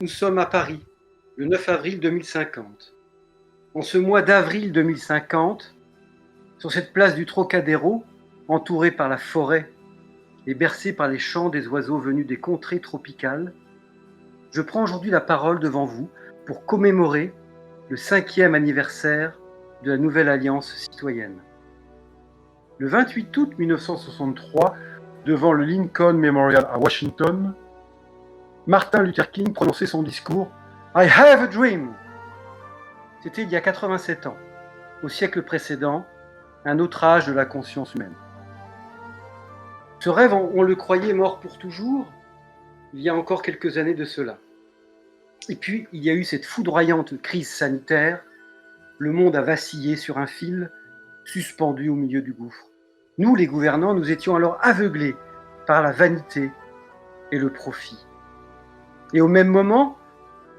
Nous sommes à Paris, le 9 avril 2050. En ce mois d'avril 2050, sur cette place du Trocadéro, entourée par la forêt et bercée par les chants des oiseaux venus des contrées tropicales, je prends aujourd'hui la parole devant vous pour commémorer le 5e anniversaire de la Nouvelle Alliance citoyenne. Le 28 août 1963, devant le Lincoln Memorial à Washington, Martin Luther King prononçait son discours « I have a dream ». C'était il y a 87 ans, au siècle précédent, un autre âge de la conscience humaine. Ce rêve, on le croyait mort pour toujours, il y a encore quelques années de cela. Et puis, il y a eu cette foudroyante crise sanitaire, le monde a vacillé sur un fil, suspendu au milieu du gouffre. Nous, les gouvernants, nous étions alors aveuglés par la vanité et le profit. Et au même moment,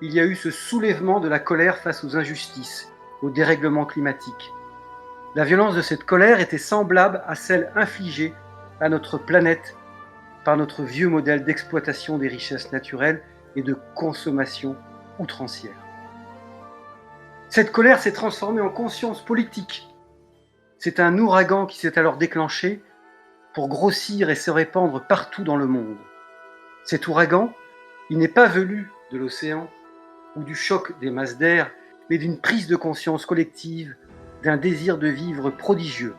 il y a eu ce soulèvement de la colère face aux injustices, au dérèglement climatique. La violence de cette colère était semblable à celle infligée à notre planète par notre vieux modèle d'exploitation des richesses naturelles et de consommation outrancière. Cette colère s'est transformée en conscience politique. C'est un ouragan qui s'est alors déclenché pour grossir et se répandre partout dans le monde. Cet ouragan, il n'est pas venu de l'océan ou du choc des masses d'air, mais d'une prise de conscience collective, d'un désir de vivre prodigieux.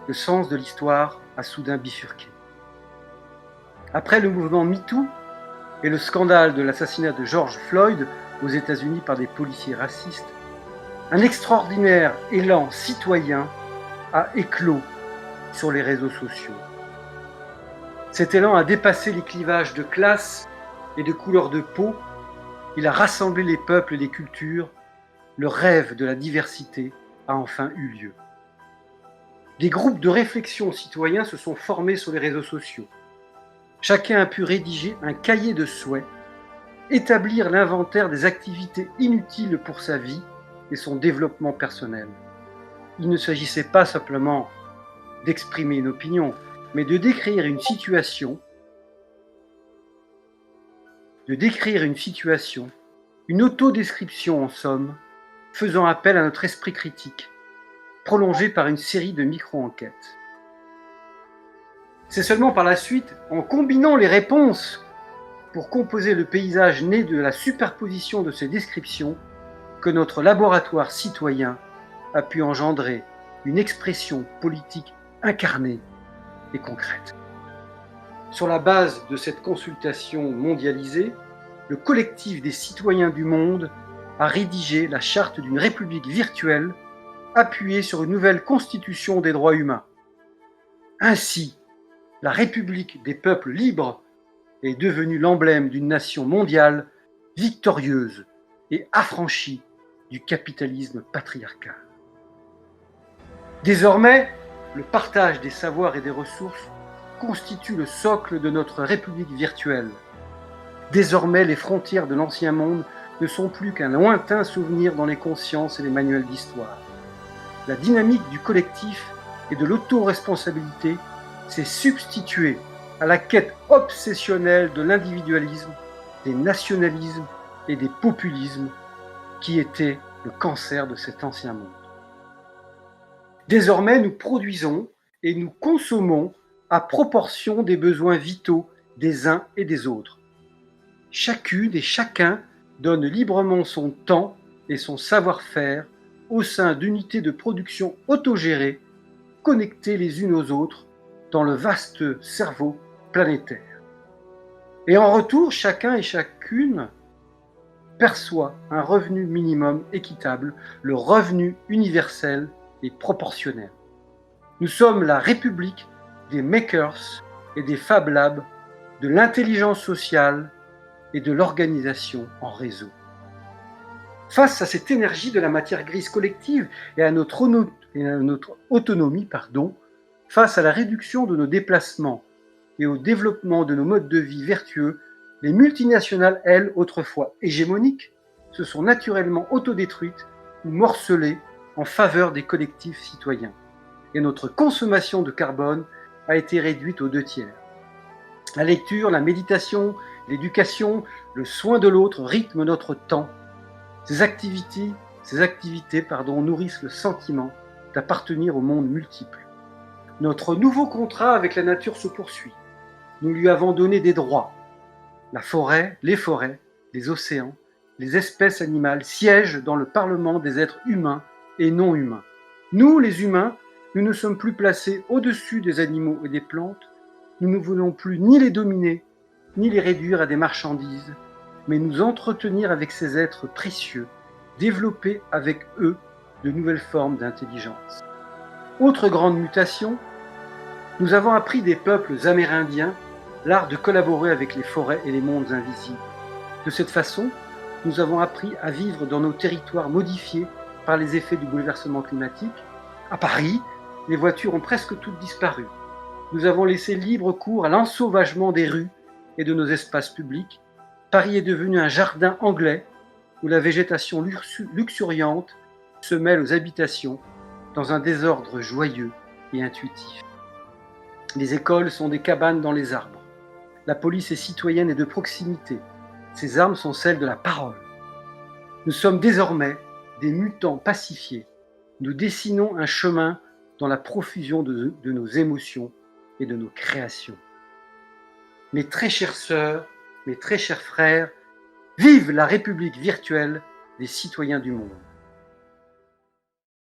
Le sens de l'histoire a soudain bifurqué. Après le mouvement MeToo et le scandale de l'assassinat de George Floyd aux États-Unis par des policiers racistes, un extraordinaire élan citoyen a éclos sur les réseaux sociaux. Cet élan a dépassé les clivages de classe et de couleur de peau. Il a rassemblé les peuples et les cultures. Le rêve de la diversité a enfin eu lieu. Des groupes de réflexion citoyens se sont formés sur les réseaux sociaux. Chacun a pu rédiger un cahier de souhaits, établir l'inventaire des activités inutiles pour sa vie et son développement personnel. Il ne s'agissait pas simplement d'exprimer une opinion, mais de décrire une situation, une autodescription en somme, faisant appel à notre esprit critique, prolongé par une série de micro-enquêtes. C'est seulement par la suite, en combinant les réponses pour composer le paysage né de la superposition de ces descriptions, que notre laboratoire citoyen a pu engendrer une expression politique incarnée et concrète. Sur la base de cette consultation mondialisée, le collectif des citoyens du monde a rédigé la charte d'une république virtuelle appuyée sur une nouvelle constitution des droits humains. Ainsi, la République des peuples libres est devenue l'emblème d'une nation mondiale victorieuse et affranchie du capitalisme patriarcal. Désormais, le partage des savoirs et des ressources constitue le socle de notre République virtuelle. Désormais, les frontières de l'ancien monde ne sont plus qu'un lointain souvenir dans les consciences et les manuels d'histoire. La dynamique du collectif et de l'autoresponsabilité s'est substituée à la quête obsessionnelle de l'individualisme, des nationalismes et des populismes qui étaient le cancer de cet ancien monde. Désormais, nous produisons et nous consommons à proportion des besoins vitaux des uns et des autres. Chacune et chacun donne librement son temps et son savoir-faire au sein d'unités de production autogérées, connectées les unes aux autres dans le vaste cerveau planétaire. Et en retour, chacun et chacune perçoit un revenu minimum équitable, le revenu universel et proportionnel. Nous sommes la République des makers et des Fab Labs, de l'intelligence sociale et de l'organisation en réseau. Face à cette énergie de la matière grise collective et à notre autonomie, face à la réduction de nos déplacements et au développement de nos modes de vie vertueux, les multinationales, elles, autrefois hégémoniques, se sont naturellement autodétruites ou morcelées en faveur des collectifs citoyens. Et notre consommation de carbone a été réduite aux 2 tiers. La lecture, la méditation, l'éducation, Le soin de l'autre rythme notre temps. Ces activités, nourrissent le sentiment d'appartenir au monde multiple. Notre nouveau contrat avec la nature se poursuit. Nous lui avons donné des droits. La forêt, les océans, les espèces animales siègent dans le Parlement des êtres humains et non humains. Nous, les humains, nous ne sommes plus placés au-dessus des animaux et des plantes. Nous ne voulons plus ni les dominer, ni les réduire à des marchandises, mais nous entretenir avec ces êtres précieux, développer avec eux de nouvelles formes d'intelligence. Autre grande mutation, nous avons appris des peuples amérindiens l'art de collaborer avec les forêts et les mondes invisibles. De cette façon, nous avons appris à vivre dans nos territoires modifiés par les effets du bouleversement climatique. À Paris, les voitures ont presque toutes disparu. Nous avons laissé libre cours à l'ensauvagement des rues et de nos espaces publics. Paris est devenu un jardin anglais où la végétation luxuriante se mêle aux habitations dans un désordre joyeux et intuitif. Les écoles sont des cabanes dans les arbres. La police est citoyenne et de proximité. Ses armes sont celles de la parole. Nous sommes désormais des mutants pacifiés. Nous dessinons un chemin dans la profusion de nos émotions et de nos créations. Mes très chères sœurs, mes très chers frères, vive la République virtuelle des citoyens du monde.